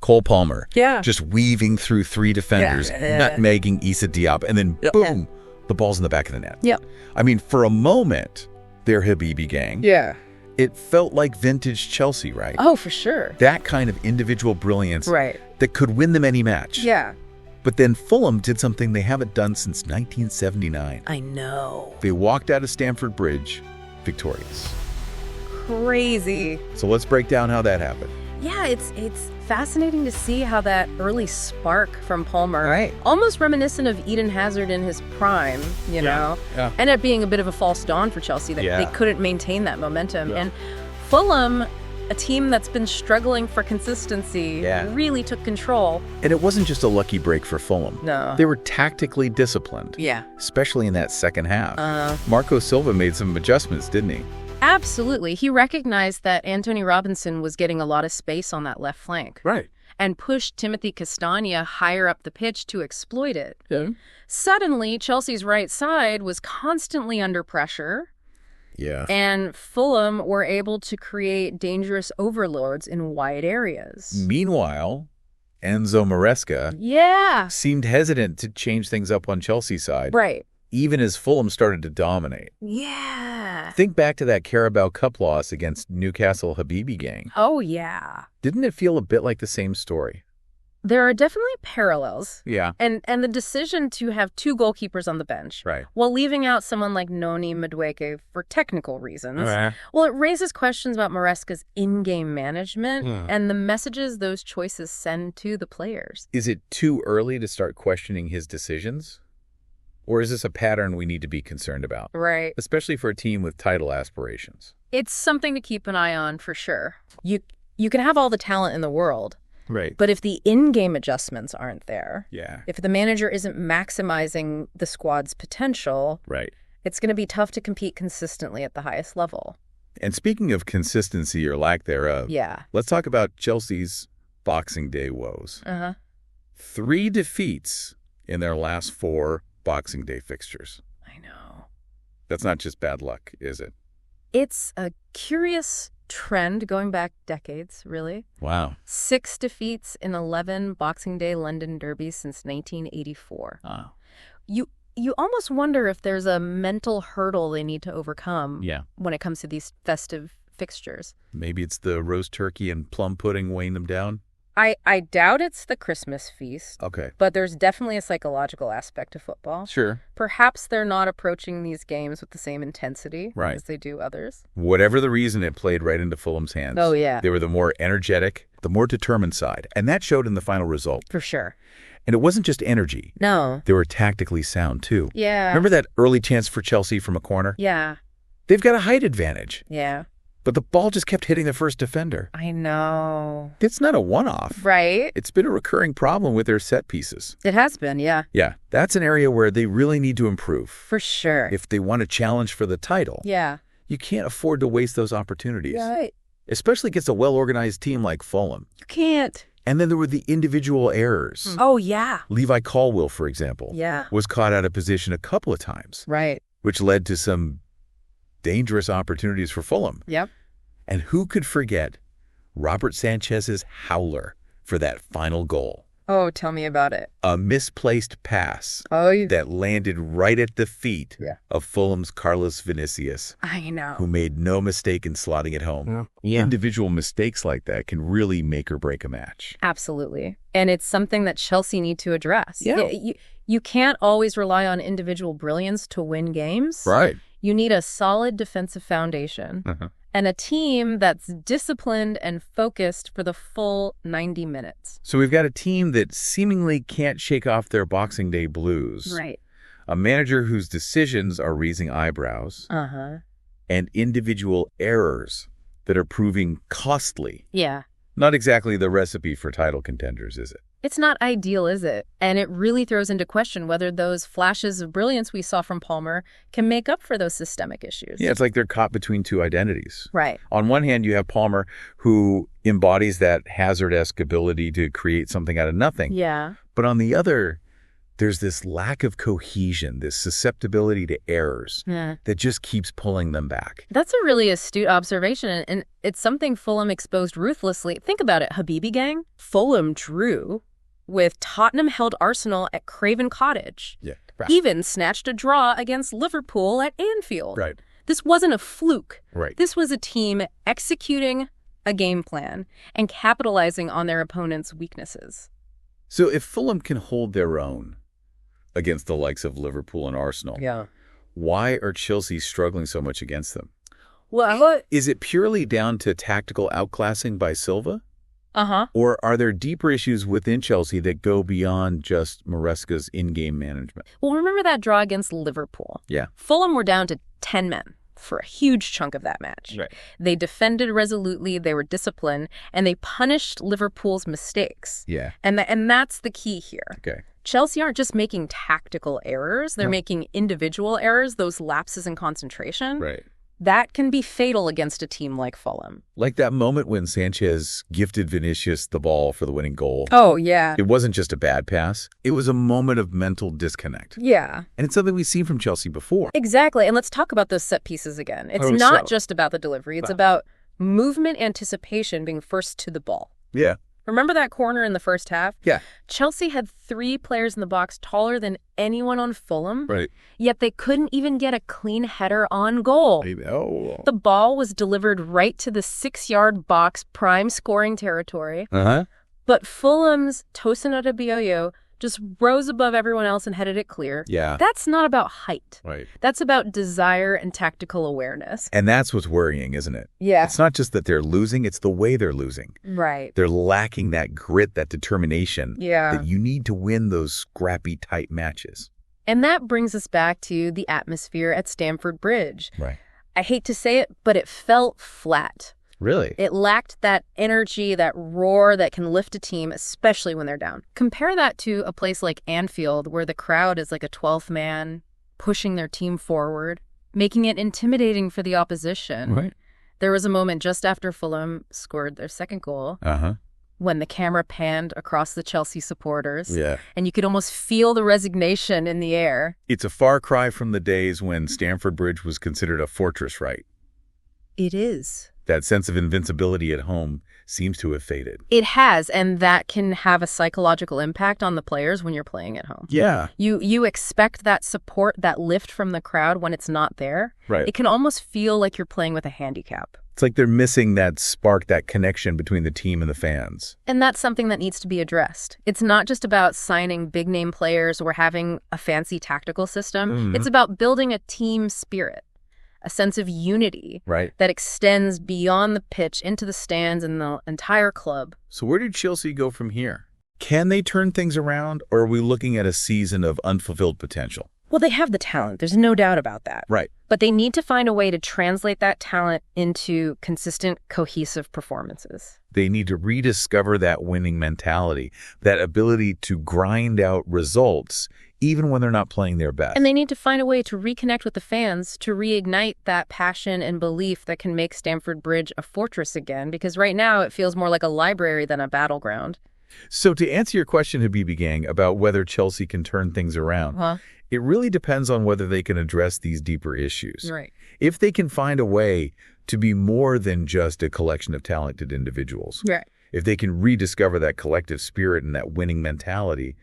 Cole Palmer. Yeah. Just weaving through 3 defenders, nutmegging Issa Diop, and then boom, the ball's in the back of the net. Yep. I mean, for a moment, their Habibi gang. Yeah. It felt like vintage Chelsea, right? Oh, for sure. That kind of individual brilliance Right. that could win them any match. Yeah. But then Fulham did something they haven't done since 1979. I know. They walked out of Stamford Bridge victorious. Crazy. So let's break down how that happened. Yeah, it's fascinating to see how that early spark from Palmer, Right. almost reminiscent of Eden Hazard in his prime, you know, Yeah. ended up being a bit of a false dawn for Chelsea that they couldn't maintain that momentum. Yeah. And Fulham, a team that's been struggling for consistency, really took control. And it wasn't just a lucky break for Fulham. No. They were tactically disciplined. Yeah. Especially in that second half. Marco Silva made some adjustments, didn't he? Absolutely. He recognized that Anthony Robinson was getting a lot of space on that left flank. Right. And pushed Timothy Castagna higher up the pitch to exploit it. Yeah. Suddenly, Chelsea's right side was constantly under pressure. Yeah. And Fulham were able to create dangerous overloads in wide areas. Meanwhile, Enzo Maresca seemed hesitant to change things up on Chelsea's side. Right. Even as Fulham started to dominate. Yeah. Think back to that Carabao Cup loss against Newcastle Habibi gang. Oh, yeah. Didn't it feel a bit like the same story? There are definitely parallels. Yeah. And the decision to have 2 goalkeepers on the bench, Right. while leaving out someone like Noni Madueke for technical reasons, Okay. well, it raises questions about Maresca's in-game management and the messages those choices send to the players. Is it too early to start questioning his decisions? Or is this a pattern we need to be concerned about? Right. Especially for a team with title aspirations. It's something to keep an eye on for sure. You can have all the talent in the world, Right. but if the in-game adjustments aren't there, Yeah. if the manager isn't maximizing the squad's potential, Right. it's going to be tough to compete consistently at the highest level. And speaking of consistency or lack thereof, Yeah. let's talk about Chelsea's Boxing Day woes. 3 defeats in their last 4 Boxing Day fixtures. I know. That's not just bad luck, is it? It's a curious trend going back decades, really. Wow. 6 defeats in 11 Boxing Day London derbies since 1984. Oh. You almost wonder if there's a mental hurdle they need to overcome when it comes to these festive fixtures. Maybe it's the roast turkey and plum pudding weighing them down? I doubt it's the Christmas feast. Okay. But there's definitely a psychological aspect to football. Sure. Perhaps they're not approaching these games with the same intensity Right. as they do others. Whatever the reason, it played right into Fulham's hands. Oh, yeah. They were the more energetic, the more determined side. And that showed in the final result. For sure. And it wasn't just energy. No. They were tactically sound, too. Yeah. Remember that early chance for Chelsea from a corner? Yeah. They've got a height advantage. Yeah. But the ball just kept hitting the first defender. I know. It's not a one-off. Right? It's been a recurring problem with their set pieces. It has been, yeah. Yeah, that's an area where they really need to improve. For sure. If they want to challenge for the title, Yeah. you can't afford to waste those opportunities. Right. Especially against a well-organized team like Fulham. You can't. And then there were the individual errors. Oh, yeah. Levi Colwill, for example, Yeah. was caught out of position a couple of times, Right. which led to some dangerous opportunities for Fulham. Yep. And who could forget Robert Sanchez's howler for that final goal? Oh, tell me about it. A misplaced pass Oh, that landed right at the feet Yeah. of Fulham's Carlos Vinicius, I know. who made no mistake in slotting it home. Yeah. Individual mistakes like that can really make or break a match. Absolutely. And it's something that Chelsea need to address. Yeah. You can't always rely on individual brilliance to win games. Right. You need a solid defensive foundation and a team that's disciplined and focused for the full 90 minutes. So we've got a team that seemingly can't shake off their Boxing Day blues. Right. A manager whose decisions are raising eyebrows. And individual errors that are proving costly. Yeah. Not exactly the recipe for title contenders, is it? It's not ideal, is it? And it really throws into question whether those flashes of brilliance we saw from Palmer can make up for those systemic issues. Yeah, it's like they're caught between two identities. Right. On one hand, you have Palmer, who embodies that Hazard-esque ability to create something out of nothing. Yeah. But on the other, There's this lack of cohesion, this susceptibility to errors that just keeps pulling them back. That's a really astute observation, and it's something Fulham exposed ruthlessly. Think about it, Habibi gang. Fulham drew with Tottenham-held Arsenal at Craven Cottage. Yeah. Even snatched a draw against Liverpool at Anfield. Right. This wasn't a fluke. Right. This was a team executing a game plan and capitalizing on their opponent's weaknesses. So if Fulham can hold their own against the likes of Liverpool and Arsenal, why are Chelsea struggling so much against them? Well, is it purely down to tactical outclassing by Silva? Or are there deeper issues within Chelsea that go beyond just Maresca's in-game management? Well, remember that draw against Liverpool? Yeah. Fulham were down to 10 men for a huge chunk of that match. Right. They defended resolutely, they were disciplined, and they punished Liverpool's mistakes. Yeah. And that's the key here. Okay. Chelsea aren't just making tactical errors, they're making individual errors, those lapses in concentration. Right. That can be fatal against a team like Fulham. Like that moment when Sanchez gifted Vinicius the ball for the winning goal. Oh, yeah. It wasn't just a bad pass. It was a moment of mental disconnect. Yeah. And it's something we've seen from Chelsea before. Exactly. And let's talk about those set pieces again. It's not just about the delivery. It's about movement anticipation being first to the ball. Yeah. Remember that corner in the first half? Yeah. Chelsea had 3 players in the box taller than anyone on Fulham. Right. Yet they couldn't even get a clean header on goal. Oh. The ball was delivered right to the 6-yard box, prime scoring territory. But Fulham's Tosin Adebayo just rose above everyone else and headed it clear. Yeah. That's not about height. Right. That's about desire and tactical awareness. And that's what's worrying, isn't it? Yeah. It's not just that they're losing, it's the way they're losing. Right. They're lacking that grit, that determination that you need to win those scrappy, tight matches. And that brings us back to the atmosphere at Stamford Bridge. Right. I hate to say it, but it felt flat. Really? It lacked that energy, that roar that can lift a team, especially when they're down. Compare that to a place like Anfield, where the crowd is like a 12th man, pushing their team forward, making it intimidating for the opposition. Right. There was a moment just after Fulham scored their second goal when the camera panned across the Chelsea supporters. Yeah. And you could almost feel the resignation in the air. It's a far cry from the days when Stamford Bridge was considered a fortress, right? It is. That sense of invincibility at home seems to have faded. It has, and that can have a psychological impact on the players when you're playing at home. Yeah. You expect that support, that lift from the crowd when it's not there. Right. It can almost feel like you're playing with a handicap. It's like they're missing that spark, that connection between the team and the fans. And that's something that needs to be addressed. It's not just about signing big-name players or having a fancy tactical system. It's about building a team spirit. A sense of unity that extends beyond the pitch into the stands and the entire club. So where did Chelsea go from here? Can they turn things around, or are we looking at a season of unfulfilled potential? Well, they have the talent. There's no doubt about that. Right. But they need to find a way to translate that talent into consistent, cohesive performances. They need to rediscover that winning mentality, that ability to grind out results even when they're not playing their best. And they need to find a way to reconnect with the fans, to reignite that passion and belief that can make Stamford Bridge a fortress again, because right now it feels more like a library than a battleground. So to answer your question, Habibi Gang, about whether Chelsea can turn things around, it really depends on whether they can address these deeper issues. Right. If they can find a way to be more than just a collection of talented individuals, if they can rediscover that collective spirit and that winning mentality,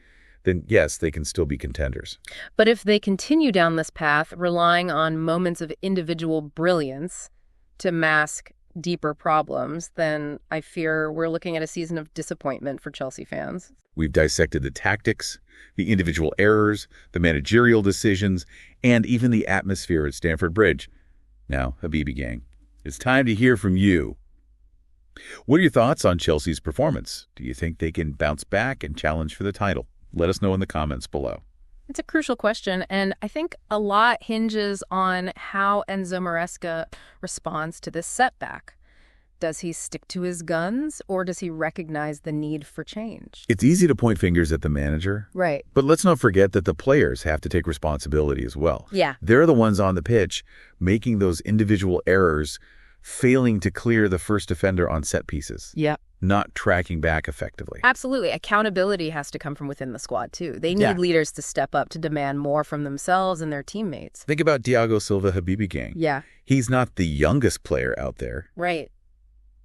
then yes, they can still be contenders. But if they continue down this path, relying on moments of individual brilliance to mask deeper problems, then I fear we're looking at a season of disappointment for Chelsea fans. We've dissected the tactics, the individual errors, the managerial decisions, and even the atmosphere at Stamford Bridge. Now, Habibi Gang, it's time to hear from you. What are your thoughts on Chelsea's performance? Do you think they can bounce back and challenge for the title? Let us know in the comments below. It's a crucial question, and I think a lot hinges on how Enzo Maresca responds to this setback. Does he stick to his guns, or does he recognize the need for change? It's easy to point fingers at the manager. Right. But let's not forget that the players have to take responsibility as well. Yeah. They're the ones on the pitch making those individual errors failing to clear the first defender on set pieces. Yeah. Not tracking back effectively. Absolutely. Accountability has to come from within the squad, too. They need leaders to step up to demand more from themselves and their teammates. Think about Thiago Silva Habibi gang. Yeah. He's not the youngest player out there. Right.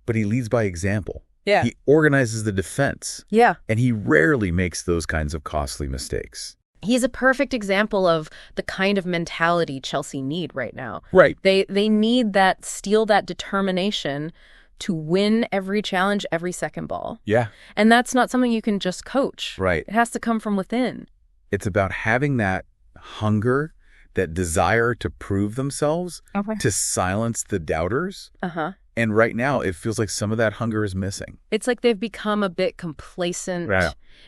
But he leads by example. Yeah. He organizes the defense. Yeah. And he rarely makes those kinds of costly mistakes. He's a perfect example of the kind of mentality Chelsea need right now. Right. They need that determination to win every challenge, every second ball. Yeah. And that's not something you can just coach. Right. It has to come from within. It's about having that hunger, that desire to prove themselves, to silence the doubters. And right now, it feels like some of that hunger is missing. It's like they've become a bit complacent,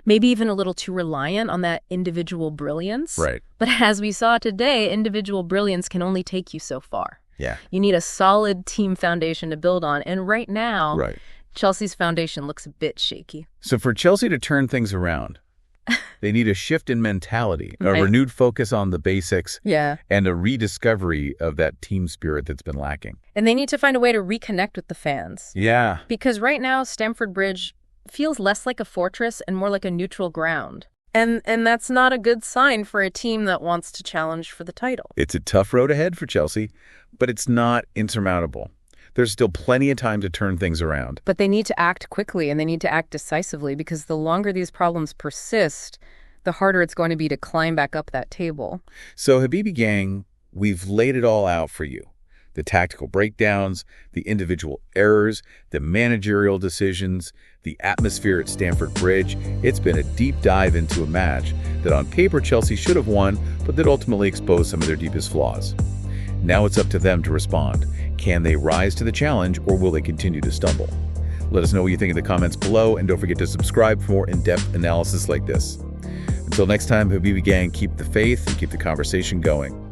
maybe even a little too reliant on that individual brilliance. Right. But as we saw today, individual brilliance can only take you so far. Yeah. You need a solid team foundation to build on. And right now, Chelsea's foundation looks a bit shaky. So for Chelsea to turn things around, they need a shift in mentality, a renewed focus on the basics, and a rediscovery of that team spirit that's been lacking. And they need to find a way to reconnect with the fans. Yeah. Because right now, Stamford Bridge feels less like a fortress and more like a neutral ground. And that's not a good sign for a team that wants to challenge for the title. It's a tough road ahead for Chelsea, but it's not insurmountable. There's still plenty of time to turn things around. But they need to act quickly and they need to act decisively because the longer these problems persist, the harder it's going to be to climb back up that table. So Habibi gang, we've laid it all out for you. The tactical breakdowns, the individual errors, the managerial decisions, the atmosphere at Stamford Bridge. It's been a deep dive into a match that on paper Chelsea should have won, but that ultimately exposed some of their deepest flaws. Now it's up to them to respond. Can they rise to the challenge or will they continue to stumble? Let us know what you think in the comments below, and don't forget to subscribe for more in-depth analysis like this. Until next time, Habibi gang, keep the faith and keep the conversation going.